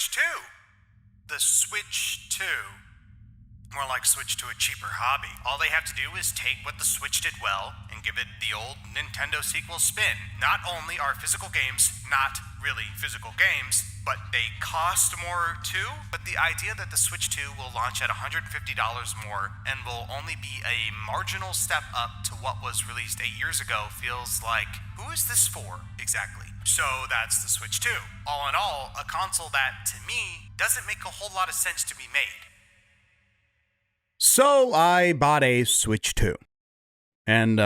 Switch 2. The Switch 2. More like switch to a cheaper hobby. All they have to do is take what the Switch did well and give it the old Nintendo sequel spin. Not only are physical games not really physical games, but they cost more too. But the idea that the Switch 2 will launch at $150 more and will only be a marginal step up to what was released 8 years ago feels like, who is this for exactly? So that's the Switch 2. All in all, a console that, to me, doesn't make a whole lot of sense to be made. So I bought a Switch 2. And,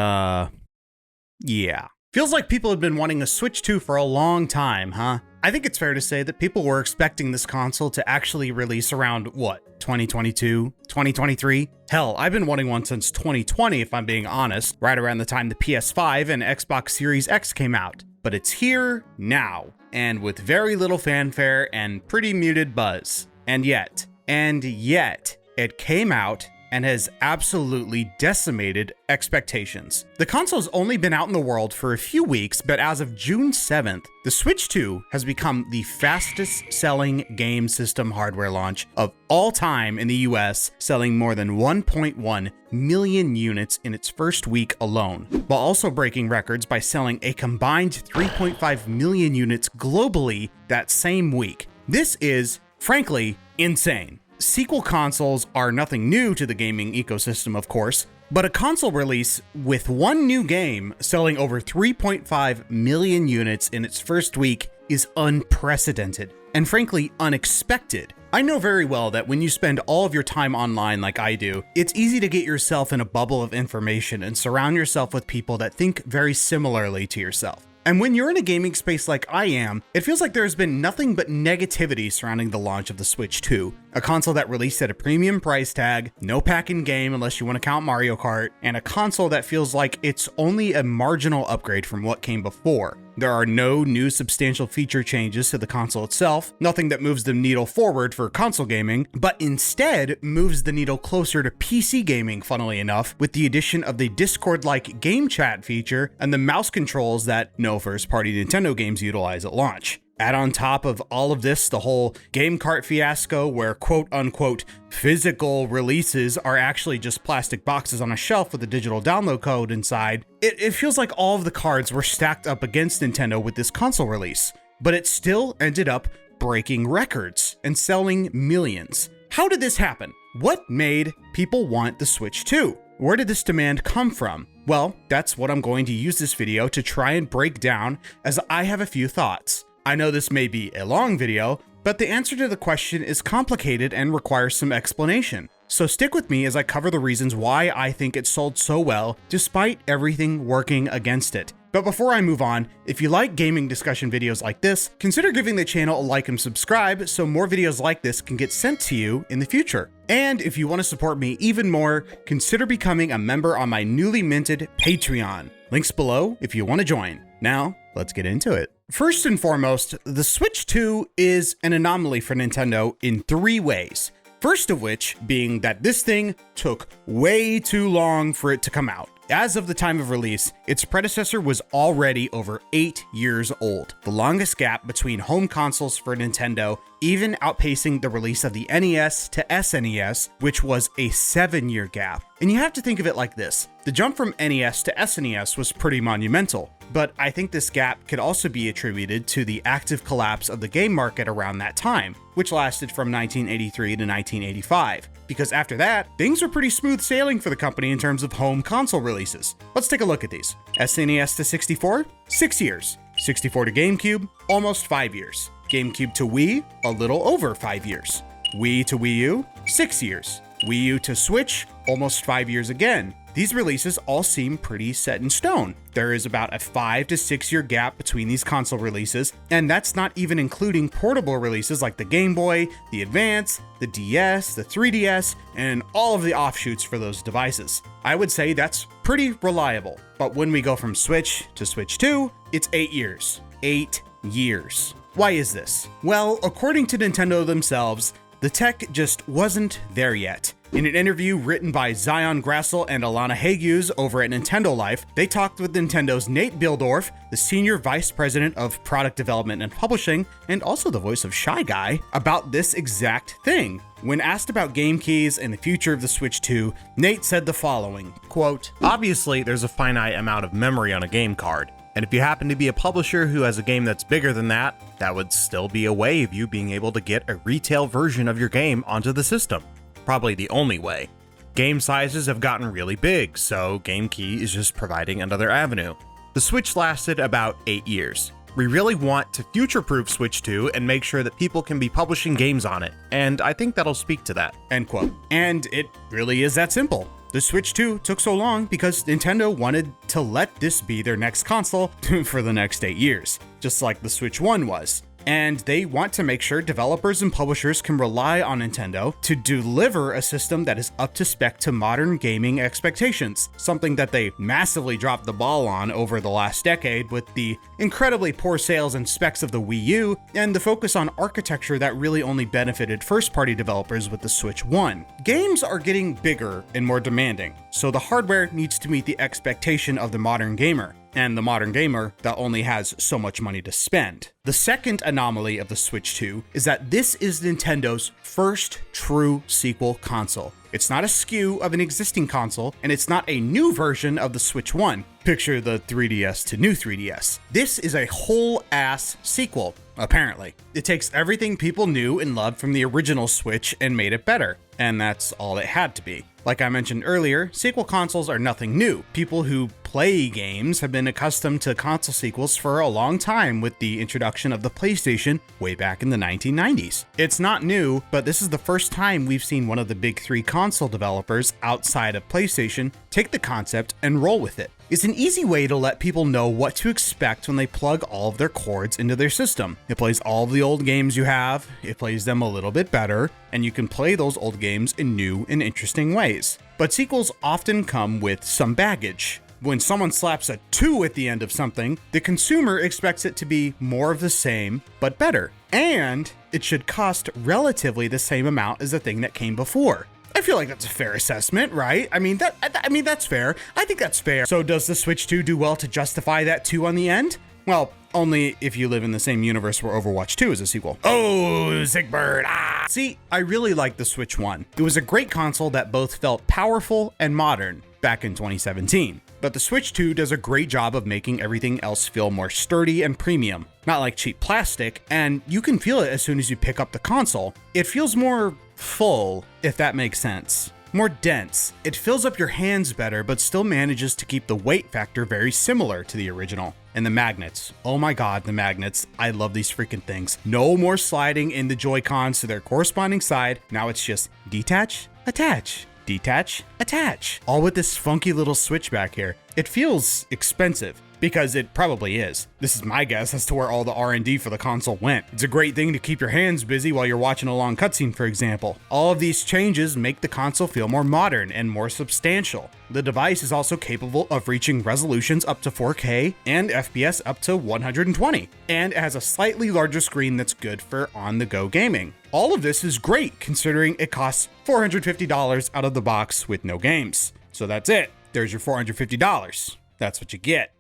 yeah. Feels like people have been wanting a Switch 2 for a long time, huh? I think it's fair to say that people were expecting this console to actually release around, 2022, 2023? Hell, I've been wanting one since 2020 if I'm being honest, right around the time the PS5 and Xbox Series X came out. But it's here now, and with very little fanfare and pretty muted buzz. And yet, it came out and has absolutely decimated expectations. The console's only been out in the world for a few weeks, but as of June 7th, the Switch 2 has become the fastest selling game system hardware launch of all time in the US, selling more than 1.1 million units in its first week alone, while also breaking records by selling a combined 3.5 million units globally that same week. This is, frankly, insane. Sequel consoles are nothing new to the gaming ecosystem, of course, but a console release with one new game selling over 3.5 million units in its first week is unprecedented and frankly unexpected. I know very well that when you spend all of your time online like I do, it's easy to get yourself in a bubble of information and surround yourself with people that think very similarly to yourself. And when you're in a gaming space like I am, it feels like there's been nothing but negativity surrounding the launch of the Switch 2, a console that released at a premium price tag, no pack-in game unless you want to count Mario Kart, and a console that feels like it's only a marginal upgrade from what came before. There are no new substantial feature changes to the console itself, nothing that moves the needle forward for console gaming, but instead moves the needle closer to PC gaming, funnily enough, with the addition of the Discord-like game chat feature and the mouse controls that no first-party Nintendo games utilize at launch. Add on top of all of this the whole game Kart fiasco where quote-unquote physical releases are actually just plastic boxes on a shelf with a digital download code inside. It feels like all of the cards were stacked up against Nintendo with this console release, but it still ended up breaking records and selling millions. How did this happen? What made people want the Switch 2? Where did this demand come from? Well, that's what I'm going to use this video to try and break down, as I have a few thoughts. I know this may be a long video, but the answer to the question is complicated and requires some explanation. So stick with me as I cover the reasons why I think it sold so well, despite everything working against it. But before I move on, if you like gaming discussion videos like this, consider giving the channel a like and subscribe so more videos like this can get sent to you in the future. And if you want to support me even more, consider becoming a member on my newly minted Patreon. Links below if you want to join. Now, let's get into it. First and foremost, the Switch 2 is an anomaly for Nintendo in 3 ways. First of which being that this thing took way too long for it to come out. As of the time of release, its predecessor was already over 8 years old, the longest gap between home consoles for Nintendo, even outpacing the release of the NES to SNES, which was a 7-year gap. And you have to think of it like this. The jump from NES to SNES was pretty monumental, but I think this gap could also be attributed to the active collapse of the game market around that time, which lasted from 1983 to 1985. Because after that, things were pretty smooth sailing for the company in terms of home console releases. Let's take a look at these. SNES to 64, 6 years. 64 to GameCube, almost 5 years. GameCube to Wii, a little over 5 years. Wii to Wii U, 6 years. Wii U to Switch, almost 5 years again. These releases all seem pretty set in stone. There is about a 5 to 6 year gap between these console releases, and that's not even including portable releases like the Game Boy, the Advance, the DS, the 3DS, and all of the offshoots for those devices. I would say that's pretty reliable. But when we go from Switch to Switch 2, it's 8 years. 8 years. Why is this? Well, according to Nintendo themselves, the tech just wasn't there yet. In an interview written by Zion Grassel and Alana Hayes over at Nintendo Life, they talked with Nintendo's Nate Bildorf, the Senior Vice President of Product Development and Publishing, and also the voice of Shy Guy, about this exact thing. When asked about game keys and the future of the Switch 2, Nate said the following, quote, "Obviously, there's a finite amount of memory on a game card. And if you happen to be a publisher who has a game that's bigger than that, that would still be a way of you being able to get a retail version of your game onto the system. Probably the only way. Game sizes have gotten really big, so Game Key is just providing another avenue. The Switch lasted about 8 years. We really want to future-proof Switch 2 and make sure that people can be publishing games on it, and I think that'll speak to that." End quote. And it really is that simple. The Switch 2 took so long because Nintendo wanted to let this be their next console for the next 8 years, just like the Switch 1 was. And they want to make sure developers and publishers can rely on Nintendo to deliver a system that is up to spec to modern gaming expectations, something that they massively dropped the ball on over the last decade with the incredibly poor sales and specs of the Wii U, and the focus on architecture that really only benefited first-party developers with the Switch 1. Games are getting bigger and more demanding, so the hardware needs to meet the expectation of the modern gamer, and the modern gamer that only has so much money to spend. The second anomaly of the Switch 2 is that this is Nintendo's first true sequel console. It's not a SKU of an existing console, and it's not a new version of the Switch 1. Picture the 3DS to new 3DS. This is a whole-ass sequel, apparently. It takes everything people knew and loved from the original Switch and made it better, and that's all it had to be. Like I mentioned earlier, sequel consoles are nothing new. People who play games have been accustomed to console sequels for a long time with the introduction of the PlayStation way back in the 1990s. It's not new, but this is the first time we've seen one of the big three console developers outside of PlayStation take the concept and roll with it. It's an easy way to let people know what to expect when they plug all of their cords into their system. It plays all of the old games you have, it plays them a little bit better, and you can play those old games in new and interesting ways. But sequels often come with some baggage. When someone slaps a 2 at the end of something, the consumer expects it to be more of the same, but better. And it should cost relatively the same amount as the thing that came before. I feel like that's a fair assessment, right? I mean, that's fair. I think that's fair. So does the Switch 2 do well to justify that 2 on the end? Well, only if you live in the same universe where Overwatch 2 is a sequel. Oh, sick bird. Ah. See, I really like the Switch 1. It was a great console that both felt powerful and modern back in 2017. But the Switch 2 does a great job of making everything else feel more sturdy and premium, not like cheap plastic, and you can feel it as soon as you pick up the console. It feels more full, if that makes sense. More dense. It fills up your hands better, but still manages to keep the weight factor very similar to the original. And the magnets. Oh my god, the magnets. I love these freaking things. No more sliding in the Joy-Cons to their corresponding side. Now it's just detach, attach. Detach, attach. All with this funky little switch back here. It feels expensive, because it probably is. This is my guess as to where all the R&D for the console went. It's a great thing to keep your hands busy while you're watching a long cutscene, for example. All of these changes make the console feel more modern and more substantial. The device is also capable of reaching resolutions up to 4K and FPS up to 120, and it has a slightly larger screen that's good for on-the-go gaming. All of this is great considering it costs $450 out of the box with no games. So that's it. There's your $450. That's what you get.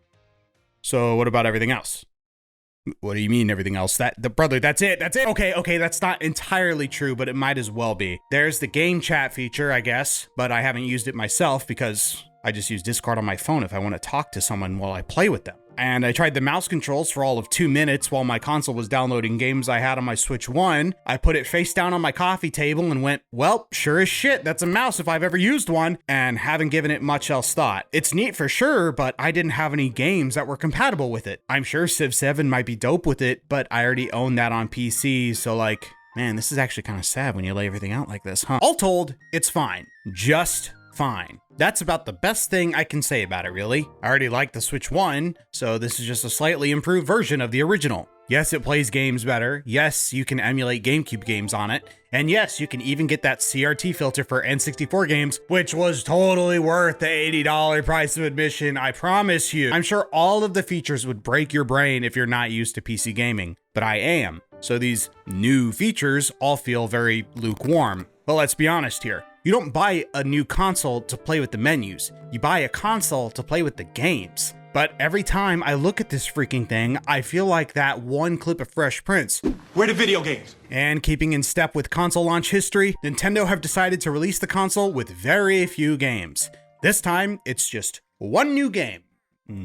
So what about everything else? What do you mean everything else? That's it. Okay, that's not entirely true, but it might as well be. There's the game chat feature, I guess, but I haven't used it myself because I just use Discord on my phone if I want to talk to someone while I play with them. And I tried the mouse controls for all of 2 minutes while my console was downloading games I had on my Switch 1. I put it face down on my coffee table and went, well, sure as shit, that's a mouse if I've ever used one, and haven't given it much else thought. It's neat for sure, but I didn't have any games that were compatible with it. I'm sure Civ 7 might be dope with it, but I already own that on PC, so like, man, this is actually kind of sad when you lay everything out like this, huh? All told, it's fine. Just fine. That's about the best thing I can say about it, really. I already like the Switch 1, so this is just a slightly improved version of the original. Yes, it plays games better. Yes, you can emulate GameCube games on it. And yes, you can even get that CRT filter for N64 games, which was totally worth the $80 price of admission, I promise you. I'm sure all of the features would break your brain if you're not used to PC gaming, but I am. So these new features all feel very lukewarm. But let's be honest here. You don't buy a new console to play with the menus. You buy a console to play with the games. But every time I look at this freaking thing, I feel like that one clip of Fresh Prince. Where the video games? And keeping in step with console launch history, Nintendo have decided to release the console with very few games. This time, it's just one new game.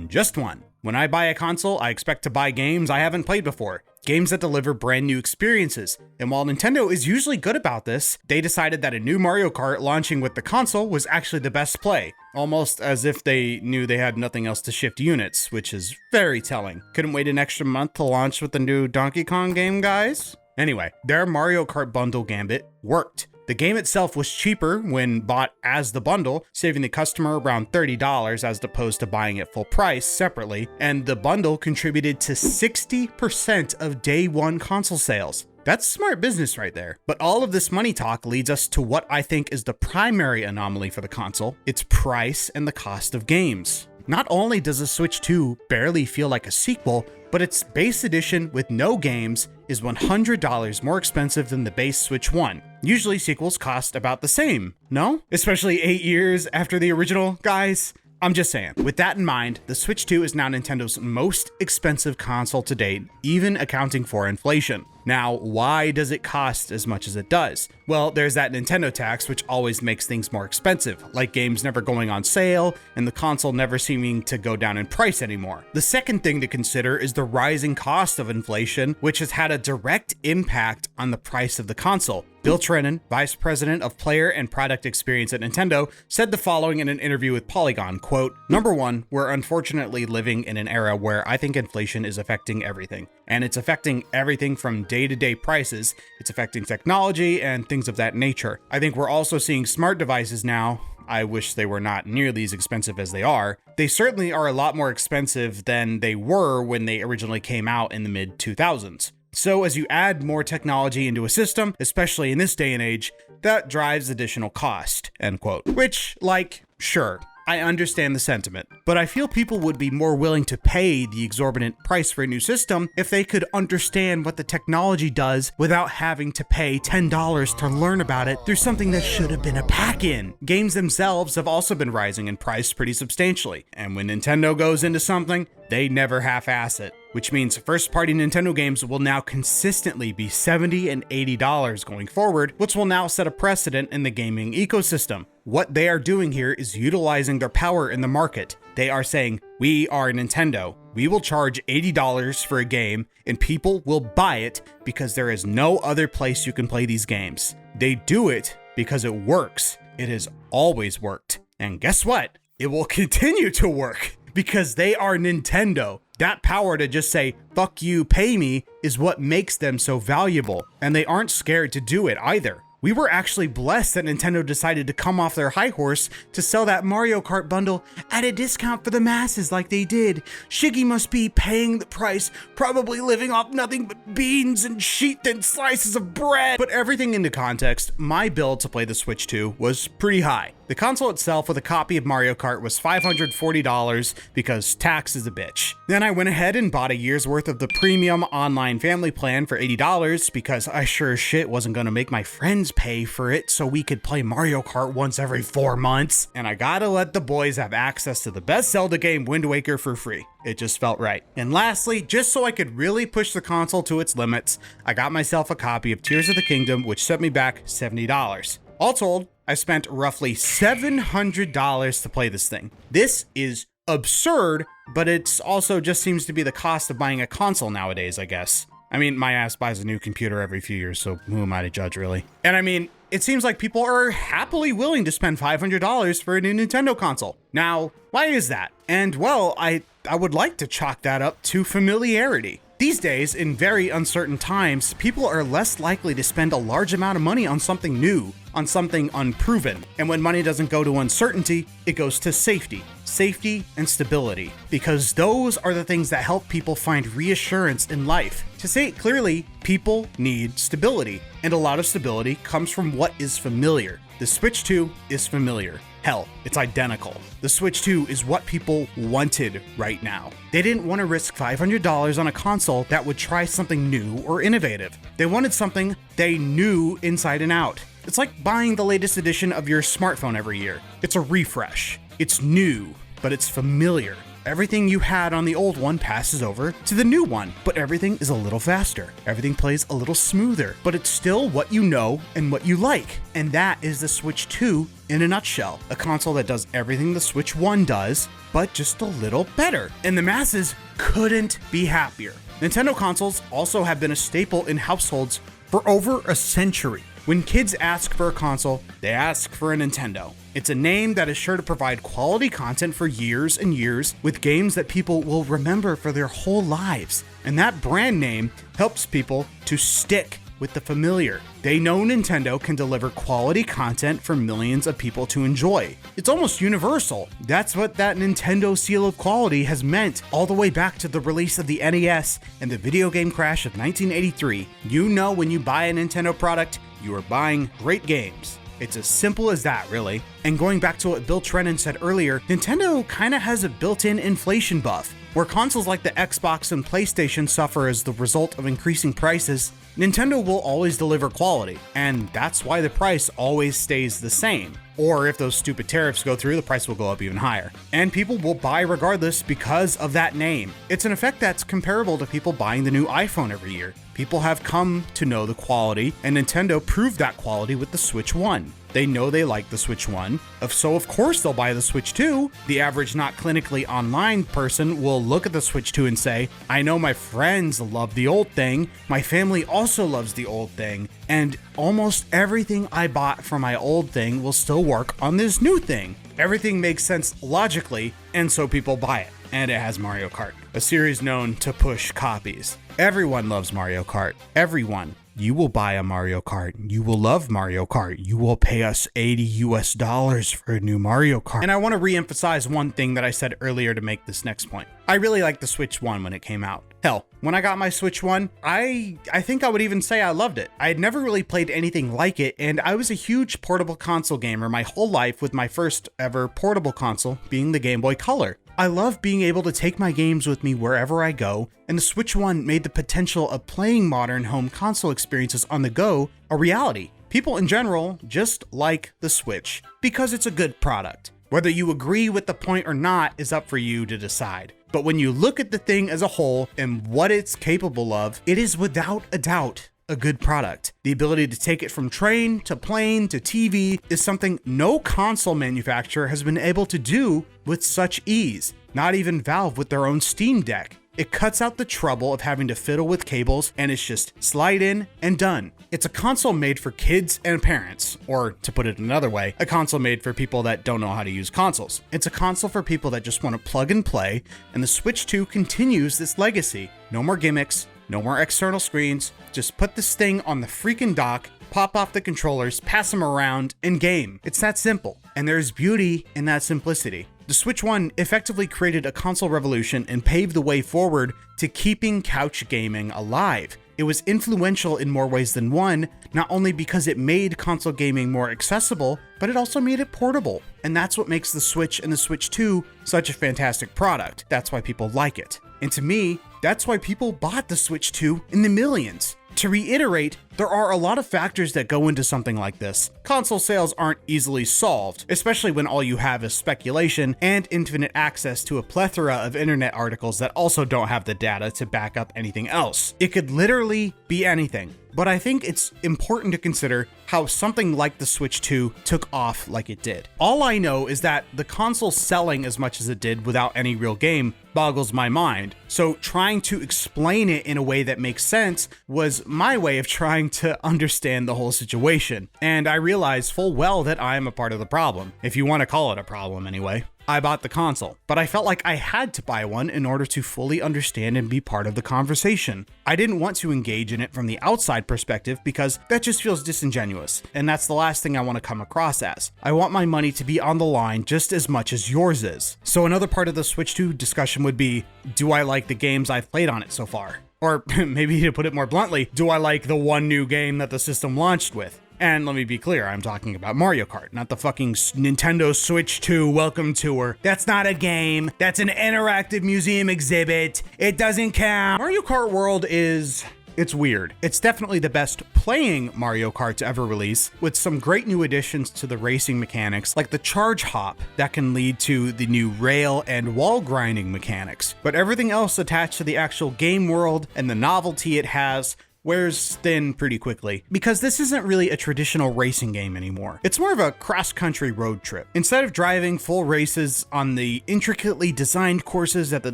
Just one. When I buy a console, I expect to buy games I haven't played before. Games that deliver brand new experiences. And while Nintendo is usually good about this, they decided that a new Mario Kart launching with the console was actually the best play. Almost as if they knew they had nothing else to shift units, which is very telling. Couldn't wait an extra month to launch with the new Donkey Kong game, guys? Anyway, their Mario Kart bundle gambit worked. The game itself was cheaper when bought as the bundle, saving the customer around $30 as opposed to buying it full price separately, and the bundle contributed to 60% of day one console sales. That's smart business right there. But all of this money talk leads us to what I think is the primary anomaly for the console: its price and the cost of games. Not only does the Switch 2 barely feel like a sequel, but its base edition with no games is $100 more expensive than the base Switch 1. Usually sequels cost about the same, no? Especially 8 years after the original, guys. I'm just saying. With that in mind, the Switch 2 is now Nintendo's most expensive console to date, even accounting for inflation. Now, why does it cost as much as it does? Well, there's that Nintendo tax, which always makes things more expensive, like games never going on sale and the console never seeming to go down in price anymore. The second thing to consider is the rising cost of inflation, which has had a direct impact on the price of the console. Bill Trinen, Vice President of Player and Product Experience at Nintendo, said the following in an interview with Polygon, quote, "Number one, we're unfortunately living in an era where I think inflation is affecting everything. And it's affecting everything from day-to-day prices. It's affecting technology and things of that nature. I think we're also seeing smart devices now. I wish they were not nearly as expensive as they are. They certainly are a lot more expensive than they were when they originally came out in the mid-2000s. So as you add more technology into a system, especially in this day and age, that drives additional cost," end quote. Which, like, sure, I understand the sentiment, but I feel people would be more willing to pay the exorbitant price for a new system if they could understand what the technology does without having to pay $10 to learn about it through something that should have been a pack-in. Games themselves have also been rising in price pretty substantially, and when Nintendo goes into something, they never half-ass it, which means first-party Nintendo games will now consistently be $70 and $80 going forward, which will now set a precedent in the gaming ecosystem. What they are doing here is utilizing their power in the market. They are saying, we are Nintendo. We will charge $80 for a game, and people will buy it because there is no other place you can play these games. They do it because it works. It has always worked. And guess what? It will continue to work. Because they are Nintendo. That power to just say, fuck you, pay me, is what makes them so valuable. And they aren't scared to do it either. We were actually blessed that Nintendo decided to come off their high horse to sell that Mario Kart bundle at a discount for the masses like they did. Shiggy must be paying the price, probably living off nothing but beans and sheet-thin slices of bread. Put everything into context, my bill to play the Switch 2 was pretty high. The console itself with a copy of Mario Kart was $540 because tax is a bitch. Then I went ahead and bought a year's worth of the premium online family plan for $80 because I sure as shit wasn't gonna make my friends pay for it so we could play Mario Kart once every 4 months. And I gotta let the boys have access to the best Zelda game, Wind Waker, for free. It just felt right. And lastly, just so I could really push the console to its limits, I got myself a copy of Tears of the Kingdom, which set me back $70. All told, I spent roughly $700 to play this thing. This is absurd, but it's also just seems to be the cost of buying a console nowadays, I guess. I mean, my ass buys a new computer every few years, so who am I to judge, really? And I mean, it seems like people are happily willing to spend $500 for a new Nintendo console. Now, why is that? And well, I would like to chalk that up to familiarity. These days, in very uncertain times, people are less likely to spend a large amount of money on something new, on something unproven. And when money doesn't go to uncertainty, it goes to safety. Safety and stability. Because those are the things that help people find reassurance in life. To say it clearly, people need stability. And a lot of stability comes from what is familiar. The Switch 2 is familiar. Hell, it's identical. The Switch 2 is what people wanted right now. They didn't want to risk $500 on a console that would try something new or innovative. They wanted something they knew inside and out. It's like buying the latest edition of your smartphone every year. It's a refresh. It's new, but it's familiar. Everything you had on the old one passes over to the new one, but everything is a little faster. Everything plays a little smoother, but it's still what you know and what you like. And that is the Switch 2 in a nutshell. A console that does everything the Switch 1 does, but just a little better. And the masses couldn't be happier. Nintendo consoles also have been a staple in households for over a century. When kids ask for a console, they ask for a Nintendo. It's a name that is sure to provide quality content for years and years with games that people will remember for their whole lives. And that brand name helps people to stick with the familiar. They know Nintendo can deliver quality content for millions of people to enjoy. It's almost universal. That's what that Nintendo seal of quality has meant all the way back to the release of the NES and the video game crash of 1983. You know when you buy a Nintendo product, you are buying great games. It's as simple as that, really. And going back to what Bill Trennan said earlier, Nintendo kinda has a built-in inflation buff. Where consoles like the Xbox and PlayStation suffer as the result of increasing prices, Nintendo will always deliver quality, and that's why the price always stays the same. Or if those stupid tariffs go through, the price will go up even higher. And people will buy regardless because of that name. It's an effect that's comparable to people buying the new iPhone every year. People have come to know the quality, and Nintendo proved that quality with the Switch 1. They know they like the Switch 1, so of course they'll buy the Switch 2. The average not clinically online person will look at the Switch 2 and say, I know my friends love the old thing, my family also loves the old thing, and almost everything I bought for my old thing will still work on this new thing. Everything makes sense logically, and so people buy it. And it has Mario Kart, a series known to push copies. Everyone loves Mario Kart. Everyone. You will buy a Mario Kart. You will love Mario Kart. You will pay us $80 for a new Mario Kart. And I want to re-emphasize one thing that I said earlier to make this next point. I really liked the Switch 1 when it came out. Hell, when I got my Switch 1, I think I would even say I loved it. I had never really played anything like it, and I was a huge portable console gamer my whole life, with my first ever portable console being the Game Boy Color. I love being able to take my games with me wherever I go, and the Switch 1 made the potential of playing modern home console experiences on the go a reality. People in general just like the Switch because it's a good product. Whether you agree with the point or not is up for you to decide. But when you look at the thing as a whole and what it's capable of, it is without a doubt a good product. The ability to take it from train to plane to TV is something no console manufacturer has been able to do with such ease. Not even Valve with their own Steam Deck. It cuts out the trouble of having to fiddle with cables, and it's just slide in and done. It's a console made for kids and parents, or to put it another way, a console made for people that don't know how to use consoles. It's a console for people that just want to plug and play, and the Switch 2 continues this legacy. No more gimmicks, no more external screens, just put this thing on the freaking dock, pop off the controllers, pass them around, and game. It's that simple, and there's beauty in that simplicity. The Switch 1 effectively created a console revolution and paved the way forward to keeping couch gaming alive. It was influential in more ways than one, not only because it made console gaming more accessible, but it also made it portable. And that's what makes the Switch and the Switch 2 such a fantastic product. That's why people like it. And to me, that's why people bought the Switch 2 in the millions. To reiterate, there are a lot of factors that go into something like this. Console sales aren't easily solved, especially when all you have is speculation and infinite access to a plethora of internet articles that also don't have the data to back up anything else. It could literally be anything. But I think it's important to consider how something like the Switch 2 took off like it did. All I know is that the console selling as much as it did without any real game boggles my mind. So trying to explain it in a way that makes sense was my way of trying to understand the whole situation. And I realize full well that I am a part of the problem, if you want to call it a problem anyway. I bought the console, but I felt like I had to buy one in order to fully understand and be part of the conversation. I didn't want to engage in it from the outside perspective because that just feels disingenuous, and that's the last thing I want to come across as. I want my money to be on the line just as much as yours is. So another part of the Switch 2 discussion would be, do I like the games I've played on it so far? Or maybe to put it more bluntly, do I like the one new game that the system launched with? And let me be clear, I'm talking about Mario Kart, not the fucking Nintendo Switch 2 welcome tour. That's not a game. That's an interactive museum exhibit. It doesn't count. Mario Kart World is It's weird. It's definitely the best playing Mario Kart to ever release, with some great new additions to the racing mechanics, like the charge hop that can lead to the new rail and wall grinding mechanics. But everything else attached to the actual game world and the novelty it has wears thin pretty quickly, because this isn't really a traditional racing game anymore. It's more of a cross-country road trip. Instead of driving full races on the intricately designed courses that the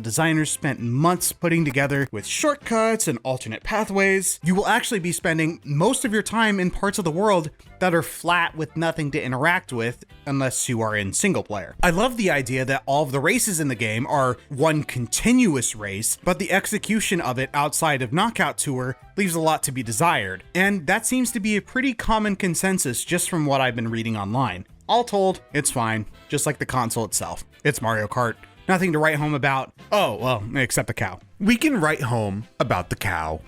designers spent months putting together with shortcuts and alternate pathways, you will actually be spending most of your time in parts of the world that are flat with nothing to interact with unless you are in single player. I love the idea that all of the races in the game are one continuous race, but the execution of it outside of Knockout Tour leaves a lot to be desired. And that seems to be a pretty common consensus just from what I've been reading online. All told, it's fine, just like the console itself. It's Mario Kart. Nothing to write home about. Oh, well, except the cow. We can write home about the cow.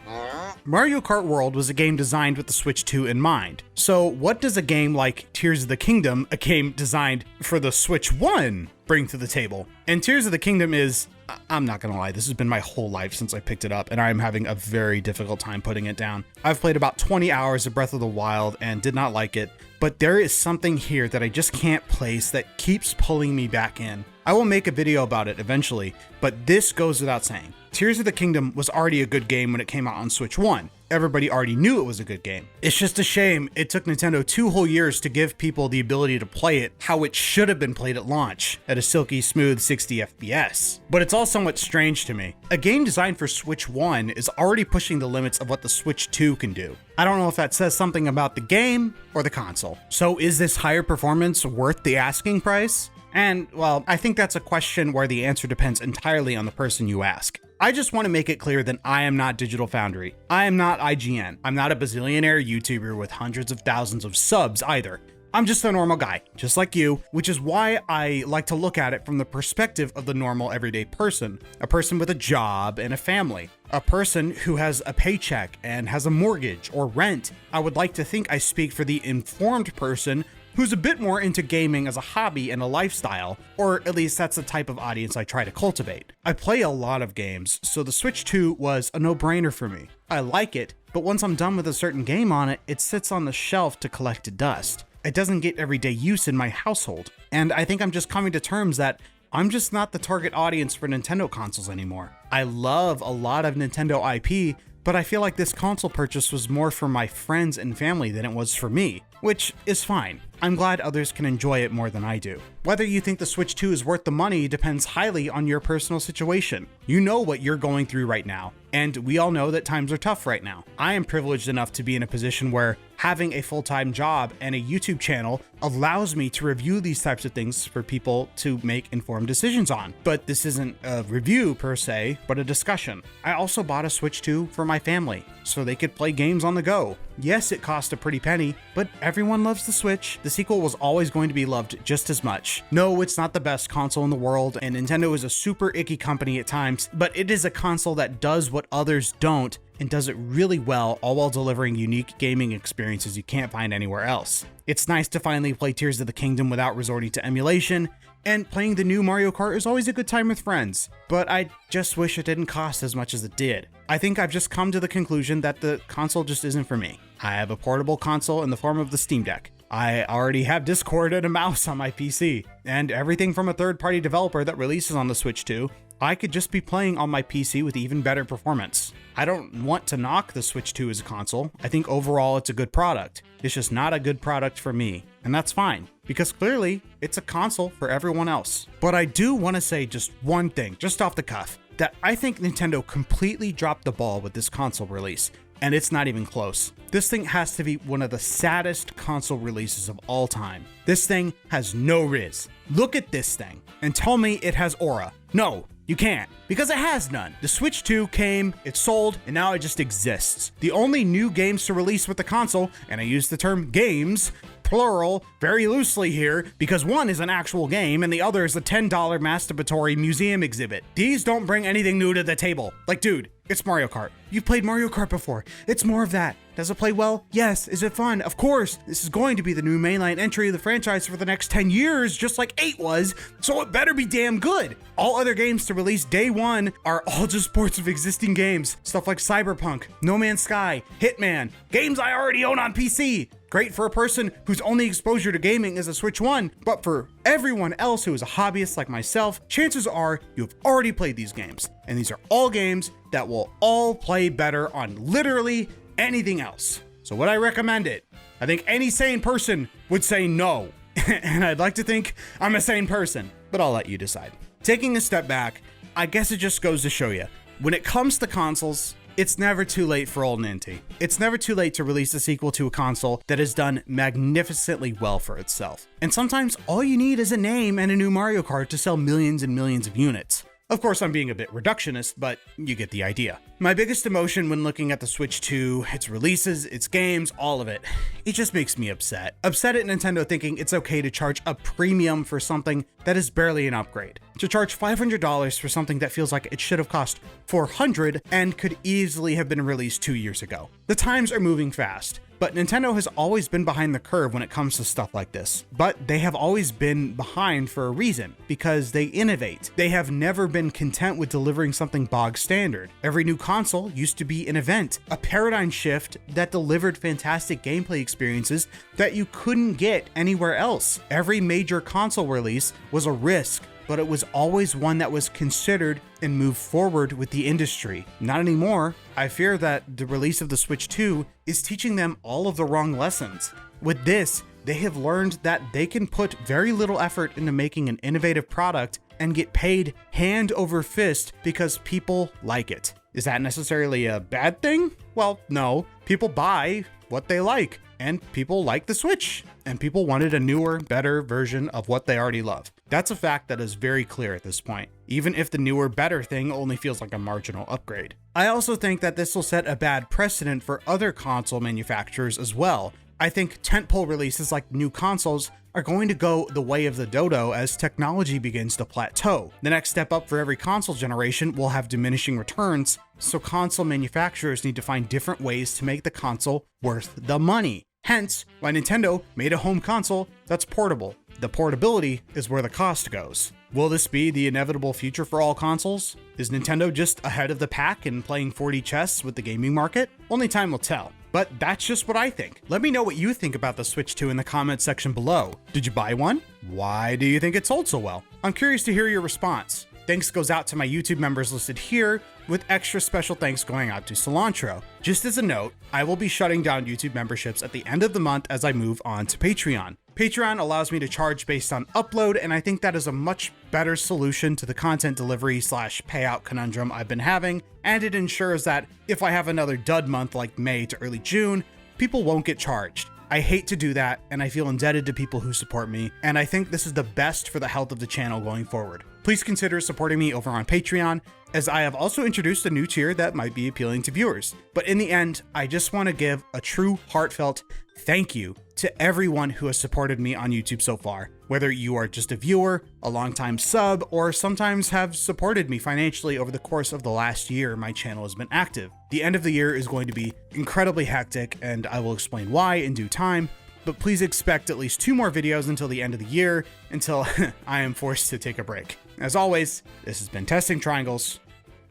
Mario Kart World was a game designed with the Switch 2 in mind. So what does a game like Tears of the Kingdom, a game designed for the Switch 1, bring to the table? And Tears of the Kingdom is, I'm not gonna lie, this has been my whole life since I picked it up, and I'm having a very difficult time putting it down. I've played about 20 hours of Breath of the Wild and did not like it, but there is something here that I just can't place that keeps pulling me back in. I will make a video about it eventually, but this goes without saying. Tears of the Kingdom was already a good game when it came out on Switch 1. Everybody already knew it was a good game. It's just a shame it took Nintendo 2 whole years to give people the ability to play it how it should have been played at launch, at a silky smooth 60 FPS. But it's all somewhat strange to me. A game designed for Switch 1 is already pushing the limits of what the Switch 2 can do. I don't know if that says something about the game or the console. So is this higher performance worth the asking price? And, well, I think that's a question where the answer depends entirely on the person you ask. I just want to make it clear that I am not Digital Foundry. I am not IGN. I'm not a bazillionaire YouTuber with hundreds of thousands of subs either. I'm just a normal guy, just like you, which is why I like to look at it from the perspective of the normal everyday person. A person with a job and a family. A person who has a paycheck and has a mortgage or rent. I would like to think I speak for the informed person who's a bit more into gaming as a hobby and a lifestyle, or at least that's the type of audience I try to cultivate. I play a lot of games, so the Switch 2 was a no-brainer for me. I like it, but once I'm done with a certain game on it, it sits on the shelf to collect dust. It doesn't get everyday use in my household, and I think I'm just coming to terms that I'm just not the target audience for Nintendo consoles anymore. I love a lot of Nintendo IP, but I feel like this console purchase was more for my friends and family than it was for me, which is fine. I'm glad others can enjoy it more than I do. Whether you think the Switch 2 is worth the money depends highly on your personal situation. You know what you're going through right now, and we all know that times are tough right now. I am privileged enough to be in a position where having a full-time job and a YouTube channel allows me to review these types of things for people to make informed decisions on. But this isn't a review per se, but a discussion. I also bought a Switch 2 for my family, so they could play games on the go. Yes, it cost a pretty penny, but everyone loves the Switch. The sequel was always going to be loved just as much. No, it's not the best console in the world, and Nintendo is a super icky company at times, but it is a console that does what others don't and does it really well, all while delivering unique gaming experiences you can't find anywhere else. It's nice to finally play Tears of the Kingdom without resorting to emulation, and playing the new Mario Kart is always a good time with friends, but I just wish it didn't cost as much as it did. I think I've just come to the conclusion that the console just isn't for me. I have a portable console in the form of the Steam Deck. I already have Discord and a mouse on my PC, and everything from a third-party developer that releases on the Switch 2, I could just be playing on my PC with even better performance. I don't want to knock the Switch 2 as a console. I think overall it's a good product. It's just not a good product for me, and that's fine, because clearly it's a console for everyone else. But I do want to say just one thing, just off the cuff, that I think Nintendo completely dropped the ball with this console release, and it's not even close. This thing has to be one of the saddest console releases of all time. This thing has no riz. Look at this thing and tell me it has aura. No, you can't, because it has none. The Switch 2 came, it sold, and now it just exists. The only new games to release with the console, and I use the term games, plural, very loosely here, because one is an actual game and the other is a $10 masturbatory museum exhibit. These don't bring anything new to the table. Like, dude, It's Mario Kart. You've played Mario Kart before. It's more of that. Does it play well? Yes. Is it fun? Of course. This is going to be the new mainline entry of the franchise for the next 10 years, just like 8 was, so it better be damn good. All other games to release day one are all just ports of existing games. Stuff like Cyberpunk, No Man's Sky, Hitman, games I already own on PC. Great for a person whose only exposure to gaming is a Switch 1, but for everyone else who is a hobbyist like myself, chances are you've already played these games. And these are all games that will all play better on literally anything else. So would I recommend it? I think any sane person would say no. And I'd like to think I'm a sane person, but I'll let you decide. Taking a step back, I guess it just goes to show you, when it comes to consoles, it's never too late for old Ninty. It's never too late to release a sequel to a console that has done magnificently well for itself. And sometimes all you need is a name and a new Mario Kart to sell millions and millions of units. Of course, I'm being a bit reductionist, but you get the idea. My biggest emotion when looking at the Switch 2, its releases, its games, all of it, it just makes me upset. Upset at Nintendo thinking it's okay to charge a premium for something that is barely an upgrade. To charge $500 for something that feels like it should have cost $400 and could easily have been released 2 years ago. The times are moving fast. But Nintendo has always been behind the curve when it comes to stuff like this. But they have always been behind for a reason, because they innovate. They have never been content with delivering something bog standard. Every new console used to be an event, a paradigm shift that delivered fantastic gameplay experiences that you couldn't get anywhere else. Every major console release was a risk, but it was always one that was considered and moved forward with the industry. Not anymore. I fear that the release of the Switch 2 is teaching them all of the wrong lessons. With this, they have learned that they can put very little effort into making an innovative product and get paid hand over fist because people like it. Is that necessarily a bad thing? Well, no. People buy what they like, and people like the Switch, and people wanted a newer, better version of what they already love. That's a fact that is very clear at this point, even if the newer, better thing only feels like a marginal upgrade. I also think that this will set a bad precedent for other console manufacturers as well. I think tentpole releases like new consoles are going to go the way of the dodo as technology begins to plateau. The next step up for every console generation will have diminishing returns, so console manufacturers need to find different ways to make the console worth the money. Hence, why Nintendo made a home console that's portable. The portability is where the cost goes. Will this be the inevitable future for all consoles? Is Nintendo just ahead of the pack and playing 4D chess with the gaming market? Only time will tell. But that's just what I think. Let me know what you think about the Switch 2 in the comments section below. Did you buy one? Why do you think it sold so well? I'm curious to hear your response. Thanks goes out to my YouTube members listed here, with extra special thanks going out to Cilantro. Just as a note, I will be shutting down YouTube memberships at the end of the month as I move on to Patreon. Patreon allows me to charge based on upload, and I think that is a much better solution to the content delivery / payout conundrum I've been having, and it ensures that if I have another dud month like May to early June, people won't get charged. I hate to do that, and I feel indebted to people who support me, and I think this is the best for the health of the channel going forward. Please consider supporting me over on Patreon, as I have also introduced a new tier that might be appealing to viewers. But in the end, I just want to give a true heartfelt thank you to everyone who has supported me on YouTube so far. Whether you are just a viewer, a longtime sub, or sometimes have supported me financially over the course of the last year my channel has been active. The end of the year is going to be incredibly hectic, and I will explain why in due time, but please expect at least 2 more videos until the end of the year, until I am forced to take a break. As always, this has been Testing Triangles.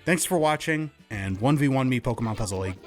Thanks for watching, and 1v1 me Pokemon Puzzle League.